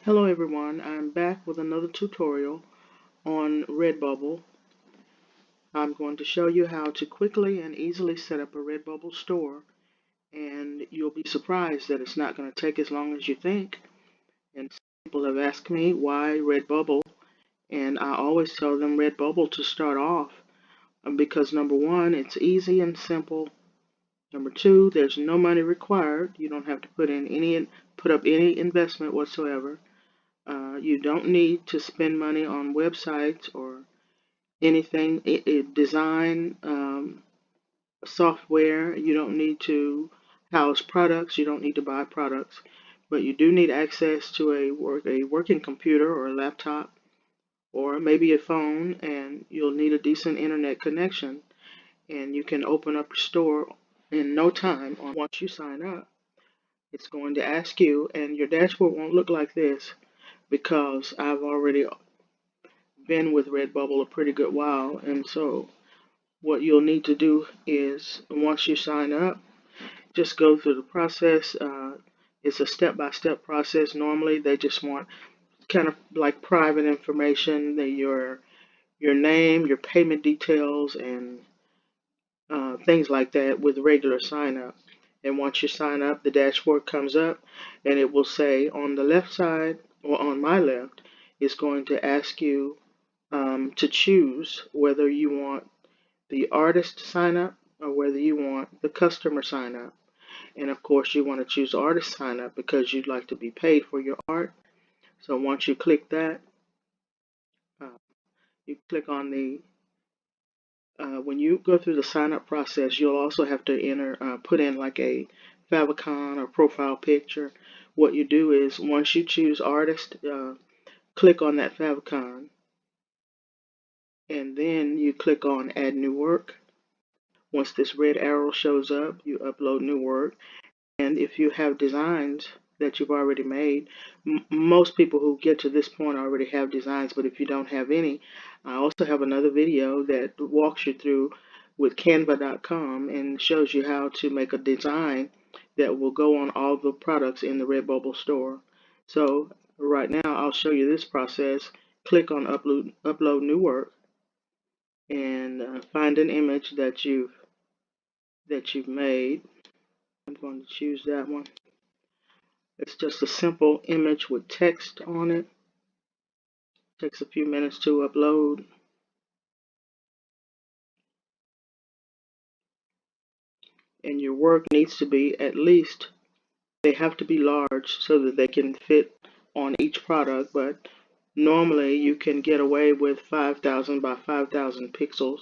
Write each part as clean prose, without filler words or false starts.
Hello everyone, I'm back with another tutorial on Redbubble. I'm going to show you how to quickly and easily set up a Redbubble store, and you'll be surprised that it's not going to take as long as you think. And some people have asked me why Redbubble, and I always tell them Redbubble to start off because number one, it's easy and simple. Number two, there's no money required. You don't have to put up any investment whatsoever. You don't need to spend money on websites or anything, design, software. You don't need to house products. You don't need to buy products, but you do need access to a working computer or a laptop or maybe a phone, and you'll need a decent internet connection. And you can open up your store in no time. Once you sign up, it's going to ask you, and your dashboard won't look like this because I've already been with Redbubble a pretty good while, and so what you'll need to do is once you sign up, just go through the process. It's a step-by-step process. Normally, they just want kind of like private information, your name, your payment details, and things like that with regular sign up. And once you sign up, the dashboard comes up, and it will say on the left side or on my left, it's going to ask you to choose whether you want the artist sign up or whether you want the customer sign up. And of course, you want to choose artist sign up because you'd like to be paid for your art. So once you click that, uh, you click on when you go through the sign up process, you'll also have to put in like a favicon or profile picture. What you do is once you choose artist, click on that favicon, and then you click on add new work. Once this red arrow shows up, you upload new work. And if you have designs that you've already made, most people who get to this point already have designs, but if you don't have any, I also have another video that walks you through with canva.com and shows you how to make a design that will go on all the products in the Redbubble store. So right now I'll show you this process. Click on upload new work and find an image that you've made. I'm going to choose that one. It's just a simple image with text on it. Takes a few minutes to upload. And your work needs to be they have to be large so that they can fit on each product, but normally you can get away with 5,000 by 5,000 pixels.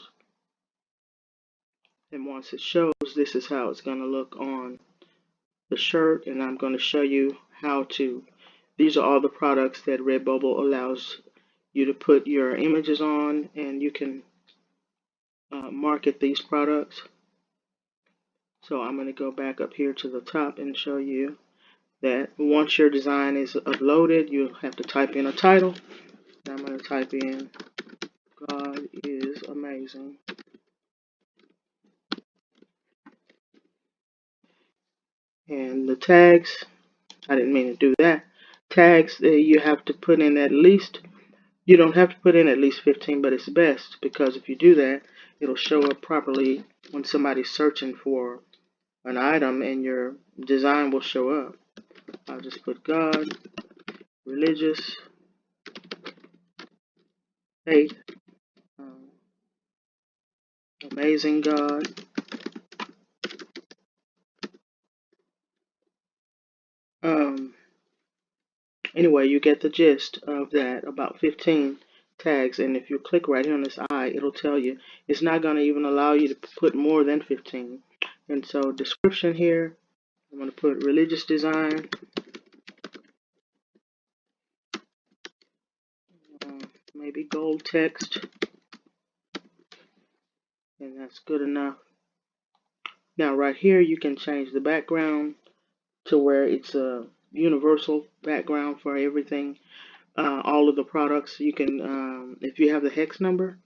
And once it shows, this is how it's going to look on the shirt, and I'm going to show you these are all the products that Redbubble allows you to put your images on, and you can market these products. So I'm going to go back up here to the top and show you that once your design is uploaded, you'll have to type in a title. I'm going to type in God is amazing. And the tags, I didn't mean to do that. Tags, you have to put in you don't have to put in at least 15, but it's best because if you do that, it'll show up properly when somebody's searching for an item and your design will show up. I'll just put God, religious, faith, um, amazing God. Um, anyway, you get the gist of that, about 15 tags. And if you click right here on this eye, it'll tell you it's not going to even allow you to put more than 15. And so description here, I'm going to put religious design, maybe gold text, and that's good enough. Now right here you can change the background to where it's a universal background for everything, all of the products. You can, if you have the hex number,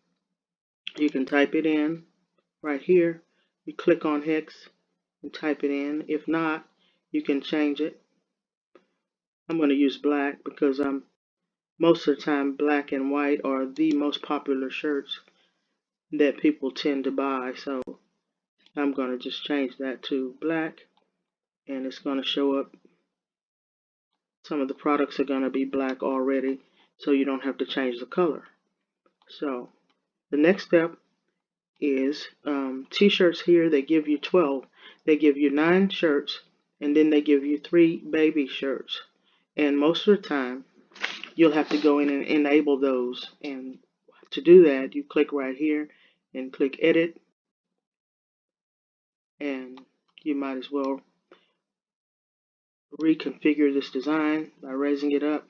you can type it in right here. You click on hex and type it in. If not, you can change it. I'm going to use black because most of the time black and white are the most popular shirts that people tend to buy. So I'm going to just change that to black, and it's going to show up. Some of the products are going to be black already, so you don't have to change the color. So the next step is t-shirts. Here they give you 12. They give you 9 shirts, and then they give you 3 baby shirts. And most of the time you'll have to go in and enable those, and to do that you click right here and click edit, and you might as well reconfigure this design by raising it up.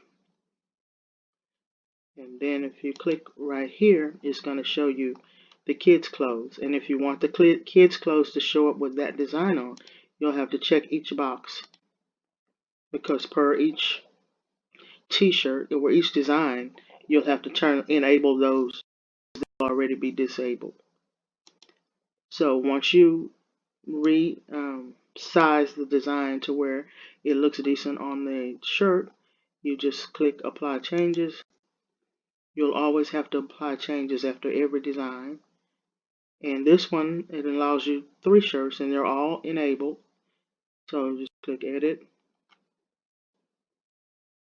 And then if you click right here, it's going to show you the kids clothes. And if you want the kids clothes to show up with that design on, you'll have to check each box, because per each t-shirt or each design, you'll have to enable those that will already be disabled. So once you size the design to where it looks decent on the shirt, you just click apply changes. You'll always have to apply changes after every design. And this one, it allows you 3 shirts and they're all enabled. So just click edit,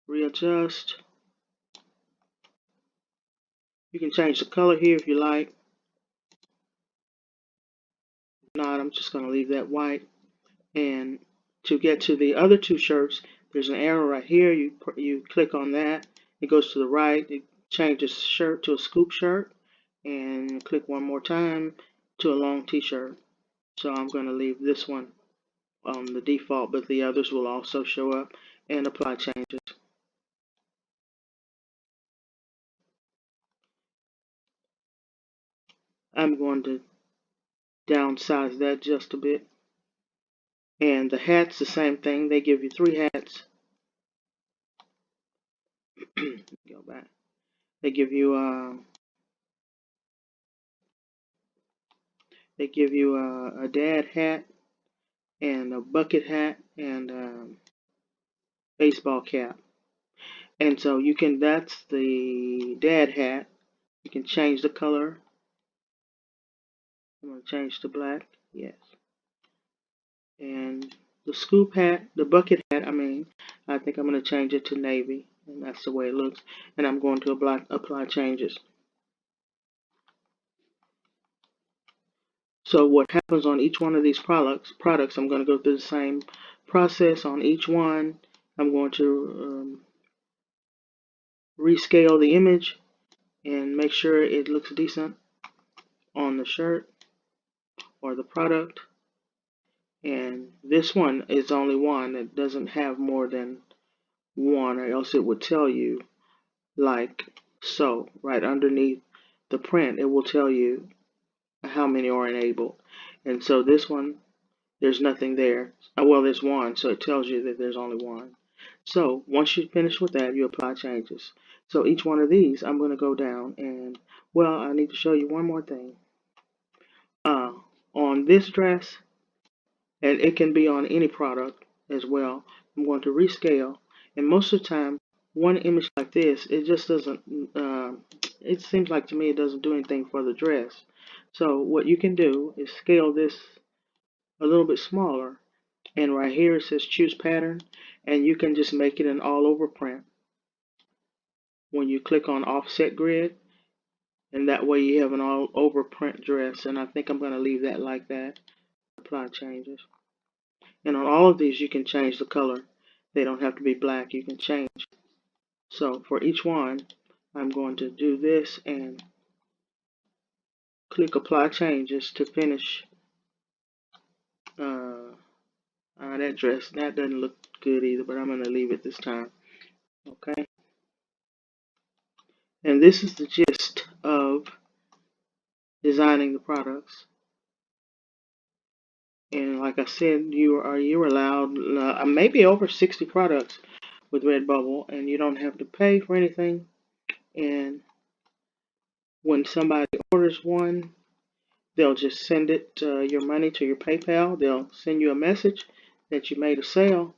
readjust. You can change the color here if you like. If not, I'm just going to leave that white. And to get to the other 2 shirts, there's an arrow right here. You click on that. It goes to the right. It changes shirt to a scoop shirt. And click one more time to a long t-shirt. So I'm going to leave this one on the default, but the others will also show up, and apply changes. I'm going to downsize that just a bit. And the hats, the same thing. They give you 3 hats. Go back. They give you a dad hat and a bucket hat and baseball cap. And so that's the dad hat. You can change the color. I'm going to change to black. Yes. And the scoop hat, the bucket hat, I think I'm going to change it to navy. And that's the way it looks. And I'm going to apply changes. So what happens on each one of these products, I'm going to go through the same process on each one. I'm going to rescale the image and make sure it looks decent on the shirt or the product. And this one is only one. It doesn't have more than one, or else it would tell you, like so, right underneath the print, it will tell you how many are enabled. And so this one, there's nothing there. Well, there's one, so it tells you that there's only one. So once you finish with that, you apply changes. So each one of these, I'm going to go down and, well, I need to show you one more thing. On this dress, and it can be on any product as well, I'm going to rescale. And most of the time, one image like this, it just doesn't, it seems like to me it doesn't do anything for the dress. So what you can do is scale this a little bit smaller. And right here it says choose pattern, and you can just make it an all over print when you click on offset grid, and that way you have an all over print dress. And I think I'm going to leave that like that. Apply changes. And on all of these you can change the color. They don't have to be black, you can change. So for each one, I'm going to do this and click apply changes to finish that dress. That doesn't look good either, but I'm going to leave it this time. Okay. And this is the gist of designing the products. And like I said, you're allowed maybe over 60 products with Redbubble, and you don't have to pay for anything. And when somebody orders one, they'll just send it your money to your PayPal. They'll send you a message that you made a sale,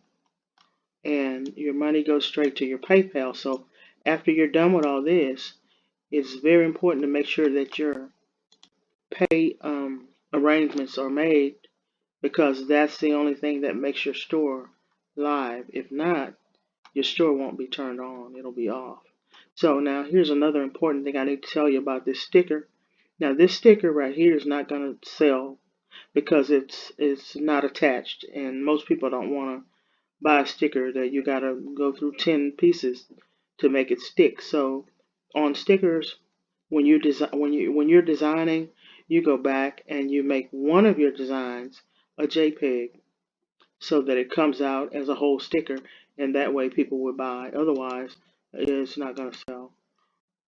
and your money goes straight to your PayPal. So after you're done with all this, it's very important to make sure that your pay arrangements are made, because that's the only thing that makes your store live. If not, your store won't be turned on. It'll be off. So now here's another important thing I need to tell you about this sticker. Now this sticker right here is not going to sell because it's not attached, and most people don't want to buy a sticker that you got to go through 10 pieces to make it stick. So on stickers, when you're designing, you go back and you make one of your designs a JPEG so that it comes out as a whole sticker, and that way people will buy. Otherwise, it's not going to sell.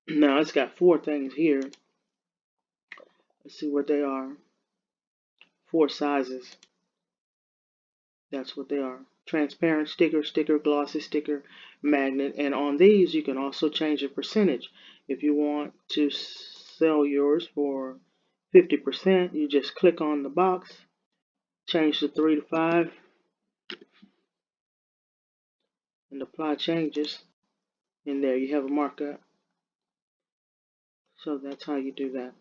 Now it's got 4 things here. Let's see what they are. 4 sizes. That's what they are. Transparent sticker, sticker, glossy sticker, magnet. And on these, you can also change the percentage. If you want to sell yours for 50%, you just click on the box, change the 3 to 5, and apply changes. And there you have a markup. So that's how you do that.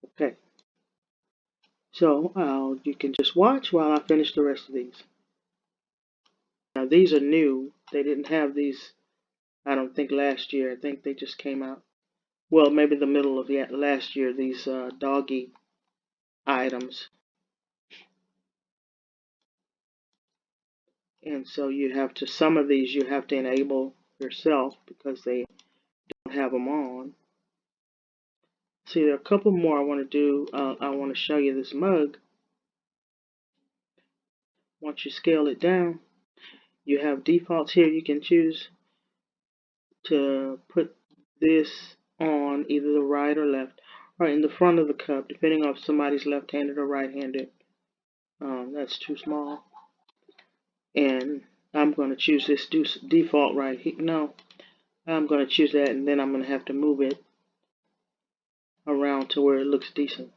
Okay. So you can just watch while I finish the rest of these. Now these are new. They didn't have these, I don't think, last year. I think they just came out. Well, maybe the middle of last year, these doggy items. And so you have to, some of these you have to enable yourself because they don't have them on. See, there are a couple more I want to do. I want to show you this mug. Once you scale it down, you have defaults here. You can choose to put this on either the right or left, or in the front of the cup, depending on if somebody's left-handed or right-handed. That's too small. And I'm going to choose this default right here. No, I'm going to choose that, and then I'm going to have to move it around to where it looks decent.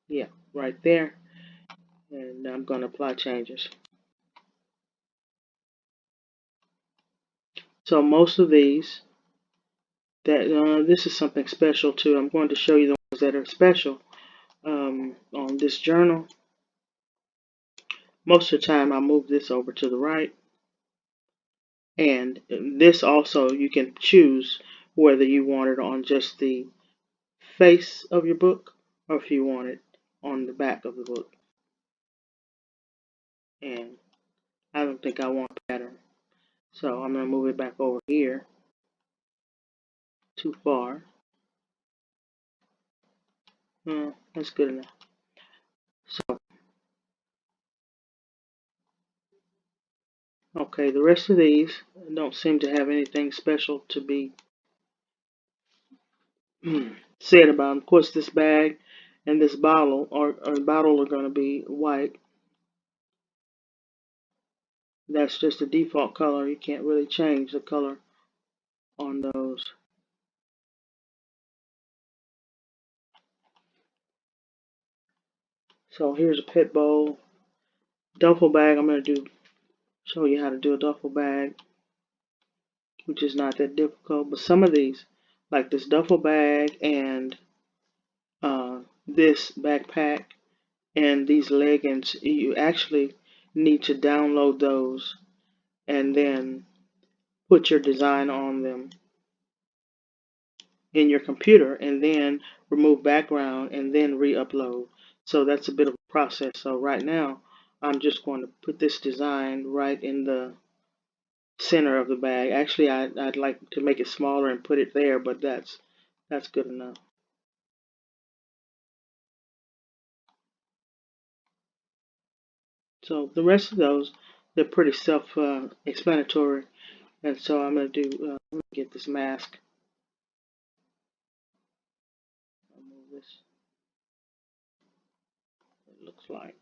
Yeah, right there. And I'm going to apply changes. So most of these, this is something special too. I'm going to show you the ones that are special on this journal. Most of the time I move this over to the right. And this also, you can choose whether you want it on just the face of your book or if you want it on the back of the book. And I don't think I want pattern. So I'm going to move it back over here. Too far. That's good enough. So, okay, the rest of these don't seem to have anything special to be said about them. Of course, this bag and this bottle or bottle are going to be white. That's just the default color. You can't really change the color on those. So here's a pit bowl. Duffel bag, I'm going to show you how to do a duffel bag, which is not that difficult. But some of these, like this duffel bag and this backpack and these leggings, you actually need to download those and then put your design on them in your computer and then remove background and then re-upload. So that's a bit of a process. So right now I'm just going to put this design right in the center of the bag. Actually I'd like to make it smaller and put it there, but that's good enough. So the rest of those, they're pretty self-explanatory. And so I'm going to do, let me get this mask. I'll move this. It looks like.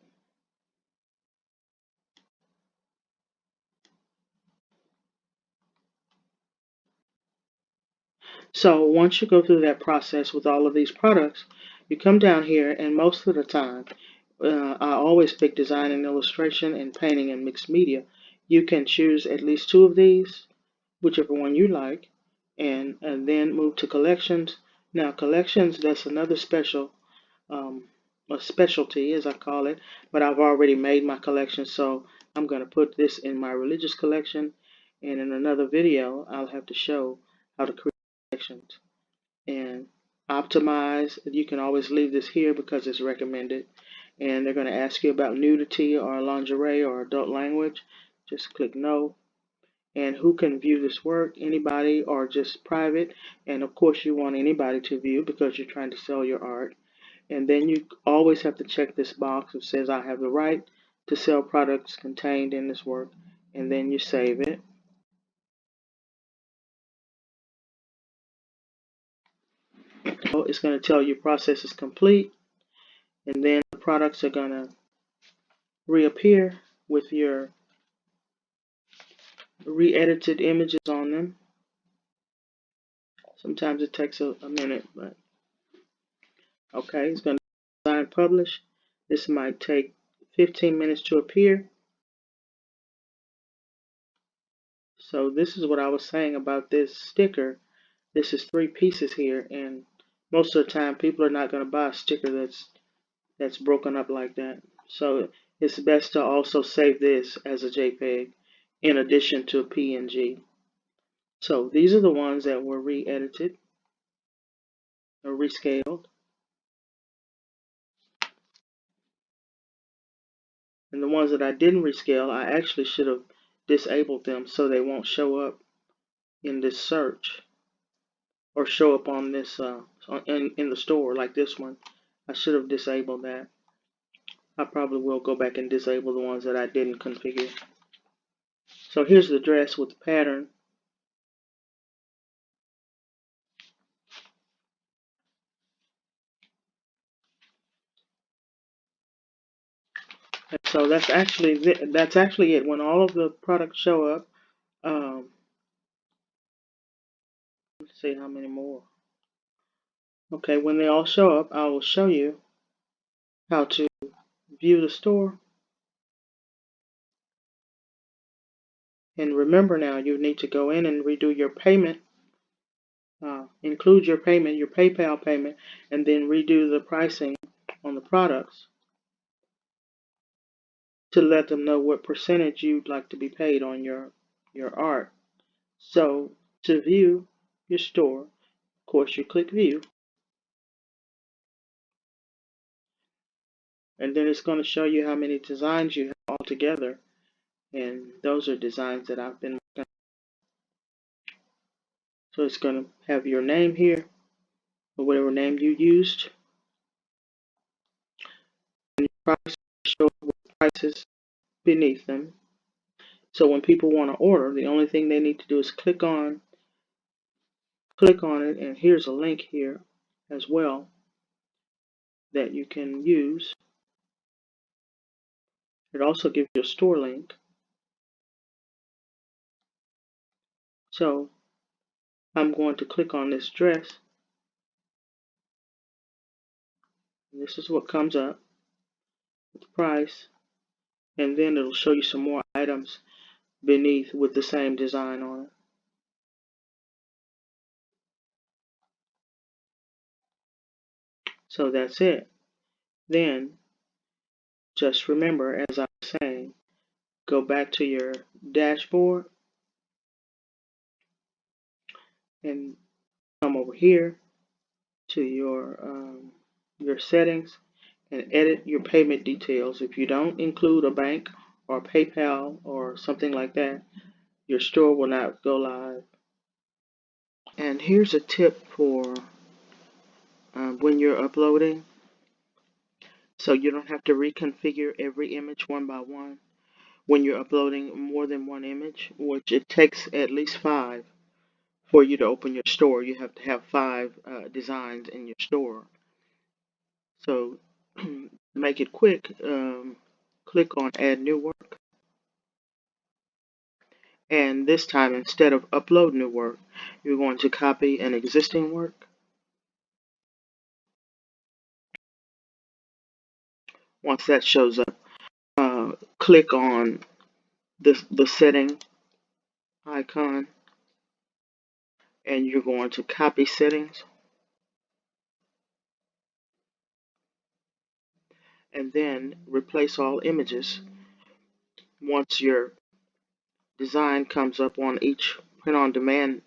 So once you go through that process with all of these products, you come down here, and most of the time, I always pick design and illustration and painting and mixed media. You can choose at least two of these, whichever one you like, and then move to collections. Now collections, that's another um, a specialty as I call it, but I've already made my collection, so I'm going to put this in my religious collection, and in another video I'll have to show how to create collections and optimize. You can always leave this here because it's recommended, and they're going to ask you about nudity or lingerie or adult language. Just click no. And who can view this work? Anybody or just private? And of course you want anybody to view because you're trying to sell your art. And then you always have to check this box that says I have the right to sell products contained in this work, and then you save it. So it's going to tell you process is complete, and then the products are going to reappear with your re-edited images on them. Sometimes it takes a minute, but okay, it's going to design publish. This might take 15 minutes to appear. So this is what I was saying about this sticker. This is 3 pieces here, and most of the time people are not going to buy a sticker that's broken up like that. So it's best to also save this as a JPEG in addition to a PNG. So these are the ones that were re-edited or rescaled. And the ones that I didn't rescale, I actually should have disabled them so they won't show up in this search or show up on this in the store like this one. I should have disabled that. I probably will go back and disable the ones that I didn't configure. So here's the dress with the pattern. And so that's actually it. When all of the products show up, let's see how many more. Okay, when they all show up, I will show you how to view the store. And remember now, you need to go in and redo your payment. Include your payment, your PayPal payment, and then redo the pricing on the products to let them know what percentage you'd like to be paid on your art. So to view your store, of course you click view, and then it's going to show you how many designs you have altogether, and those are designs that I've been working on. So it's going to have your name here, or whatever name you used, and your price show with prices beneath them. So when people want to order, the only thing they need to do is click on it, and here's a link here as well that you can use. It also gives you a store link. So I'm going to click on this dress. And this is what comes up with the price, and then it'll show you some more items beneath with the same design on it. So that's it. Then just remember, as I was saying, go back to your dashboard and come over here to your settings and edit your payment details. If you don't include a bank or PayPal or something like that, your store will not go live. And here's a tip for when you're uploading, so you don't have to reconfigure every image one by one. When you're uploading more than one image, which it takes at least 5 for you to open your store, you have to have 5 designs in your store. So to make it quick, click on add new work, and this time instead of upload new work, you're going to copy an existing work, Once that shows up, click on the setting icon, and you're going to copy settings, and then replace all images. Once your design comes up on each print-on-demand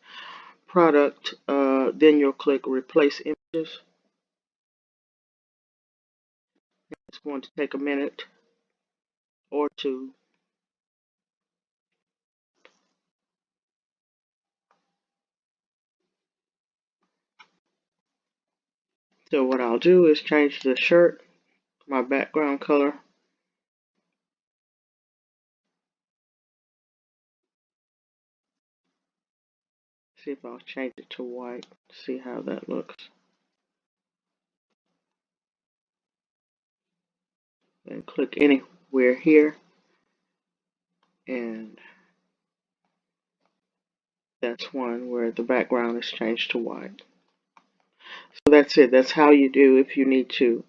product, then you'll click replace images. It's going to take a minute or two. So what I'll do is change the shirt, my background color. See if I'll change it to white. See how that looks. And click anywhere here. And that's one where the background is changed to white. So that's it. That's how you do if you need to.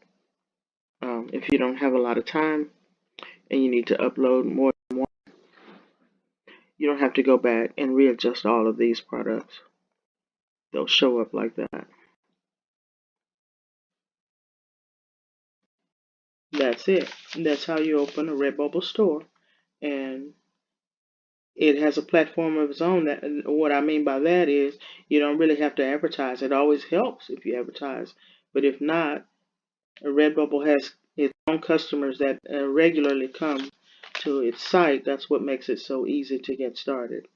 If you don't have a lot of time and you need to upload more than one, you don't have to go back and readjust all of these products. They'll show up like that. That's it. That's how you open a Redbubble store. And it has a platform of its own. That, what I mean by that is you don't really have to advertise. It always helps if you advertise. But if not, Redbubble has its own customers that regularly come to its site. That's what makes it so easy to get started.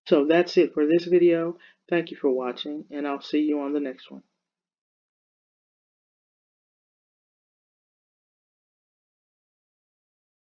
So that's it for this video. Thank you for watching, and I'll see you on the next one.